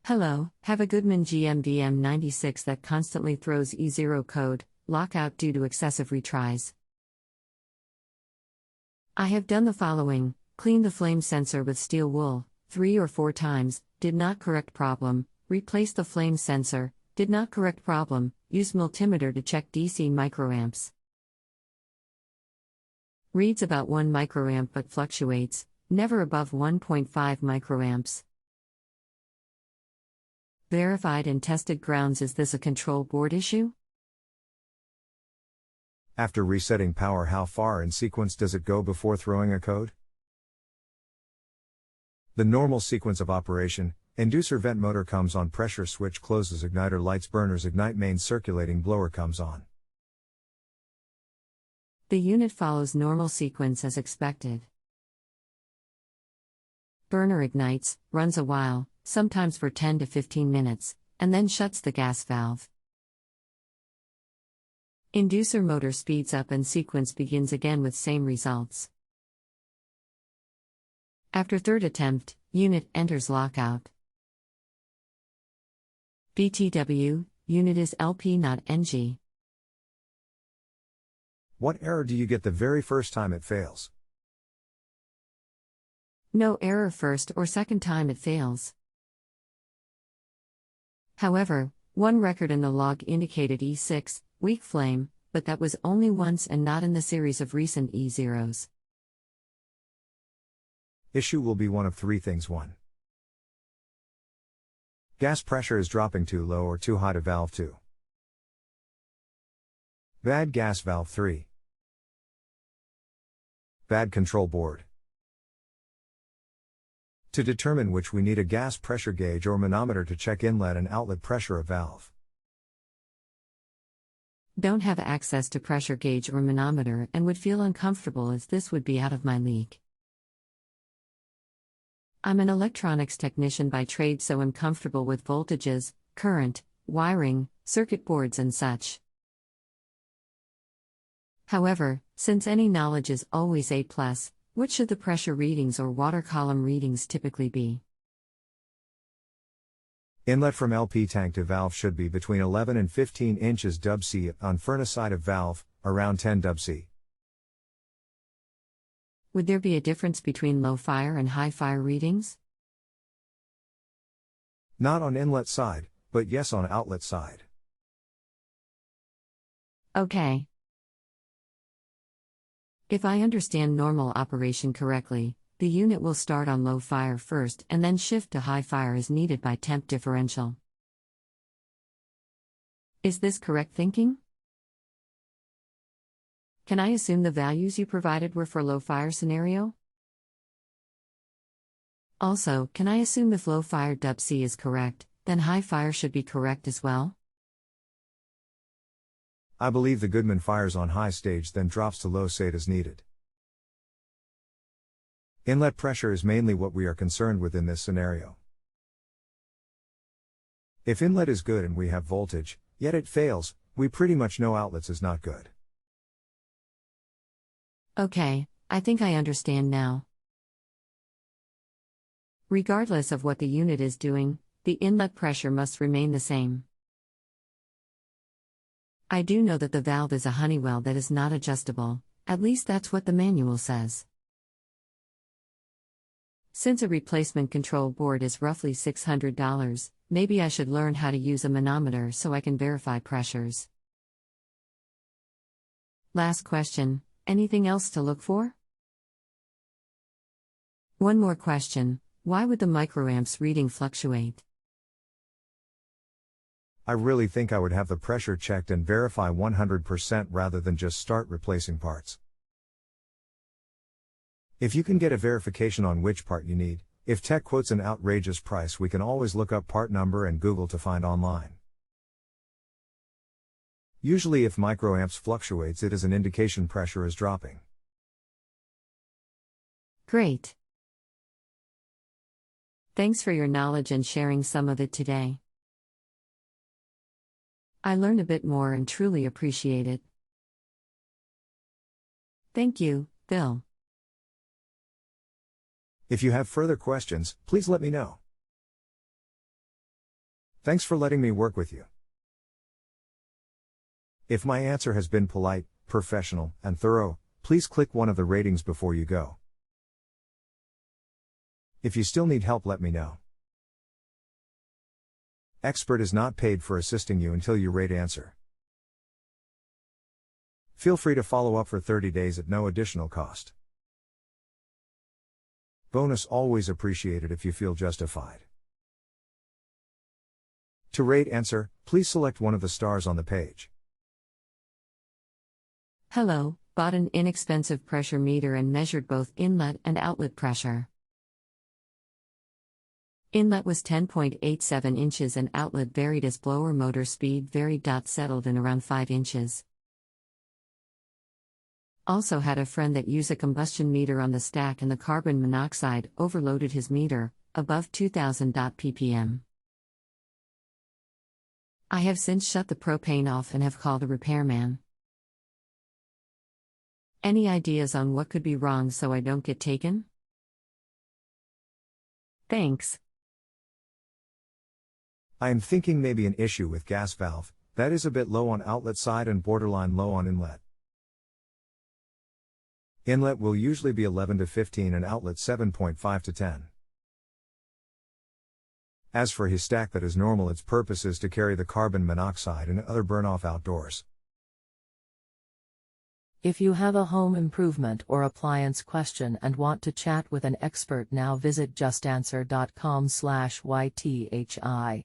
Hello, have a Goodman GMVM96 that constantly throws E0 code, lockout due to excessive retries. I have done the following: clean the flame sensor with steel wool 3 or 4 times, did not correct problem, replace the flame sensor, did not correct problem, use multimeter to check DC microamps. Reads about 1 microamp but fluctuates, never above 1.5 microamps. Verified and tested grounds. Is this a control board issue? After resetting power, how far in sequence does it go before throwing a code? The normal sequence of operation: inducer vent motor comes on, pressure switch closes, igniter lights, burners ignite, main circulating blower comes on. The unit follows normal sequence as expected. Burner ignites, runs a while, sometimes for 10 to 15 minutes, and then shuts the gas valve. Inducer motor speeds up and sequence begins again with same results. After third attempt, unit enters lockout. BTW, unit is LP not NG. What error do you get the very first time it fails? No error first or second time it fails. However, one record in the log indicated E6, weak flame, but that was only once and not in the series of recent E0s. Issue will be one of 3 things. 1. Gas pressure is dropping too low or too high to valve 2. Bad gas valve 3. Bad control board. To determine which, we need a gas pressure gauge or manometer to check inlet and outlet pressure of valve. Don't have access to pressure gauge or manometer and would feel uncomfortable as this would be out of my league. I'm an electronics technician by trade, so I'm comfortable with voltages, current, wiring, circuit boards and such. However, since any knowledge is always A+, what should the pressure readings or water column readings typically be? Inlet from LP tank to valve should be between 11 and 15 inches dub-C, on furnace side of valve, around 10 dub-C. Would there be a difference between low fire and high fire readings? Not on inlet side, but yes on outlet side. Okay. If I understand normal operation correctly, the unit will start on low fire first and then shift to high fire as needed by temp differential. Is this correct thinking? Can I assume the values you provided were for low fire scenario? Also, can I assume if low fire dub-C is correct, then high fire should be correct as well? I believe the Goodman fires on high stage then drops to low state as needed. Inlet pressure is mainly what we are concerned with in this scenario. If inlet is good and we have voltage, yet it fails, we pretty much know outlets is not good. Okay, I think I understand now. Regardless of what the unit is doing, the inlet pressure must remain the same. I do know that the valve is a Honeywell that is not adjustable, at least that's what the manual says. Since a replacement control board is roughly $600, maybe I should learn how to use a manometer so I can verify pressures. Last question, anything else to look for? One more question, why would the microamps reading fluctuate? I really think I would have the pressure checked and verify 100% rather than just start replacing parts. If you can get a verification on which part you need, if tech quotes an outrageous price, we can always look up part number and Google to find online. Usually if microamps fluctuates, it is an indication pressure is dropping. Great. Thanks for your knowledge and sharing some of it today. I learned a bit more and truly appreciate it. Thank you, Bill. If you have further questions, please let me know. Thanks for letting me work with you. If my answer has been polite, professional, and thorough, please click one of the ratings before you go. If you still need help, let me know. Expert is not paid for assisting you until you rate answer. Feel free to follow up for 30 days at no additional cost. Bonus always appreciated if you feel justified. To rate answer, please select one of the stars on the page. Hello, bought an inexpensive pressure meter and measured both inlet and outlet pressure. Inlet was 10.87 inches and outlet varied as blower motor speed varied. Settled in around 5 inches. Also had a friend that used a combustion meter on the stack and the carbon monoxide overloaded his meter, above 2000 ppm. I have since shut the propane off and have called a repairman. Any ideas on what could be wrong so I don't get taken? Thanks. I am thinking maybe an issue with gas valve, that is a bit low on outlet side and borderline low on inlet. Inlet will usually be 11 to 15 and outlet 7.5 to 10. As for his stack, that is normal. Its purpose is to carry the carbon monoxide and other burn-off outdoors. If you have a home improvement or appliance question and want to chat with an expert now, visit justanswer.com/ythi.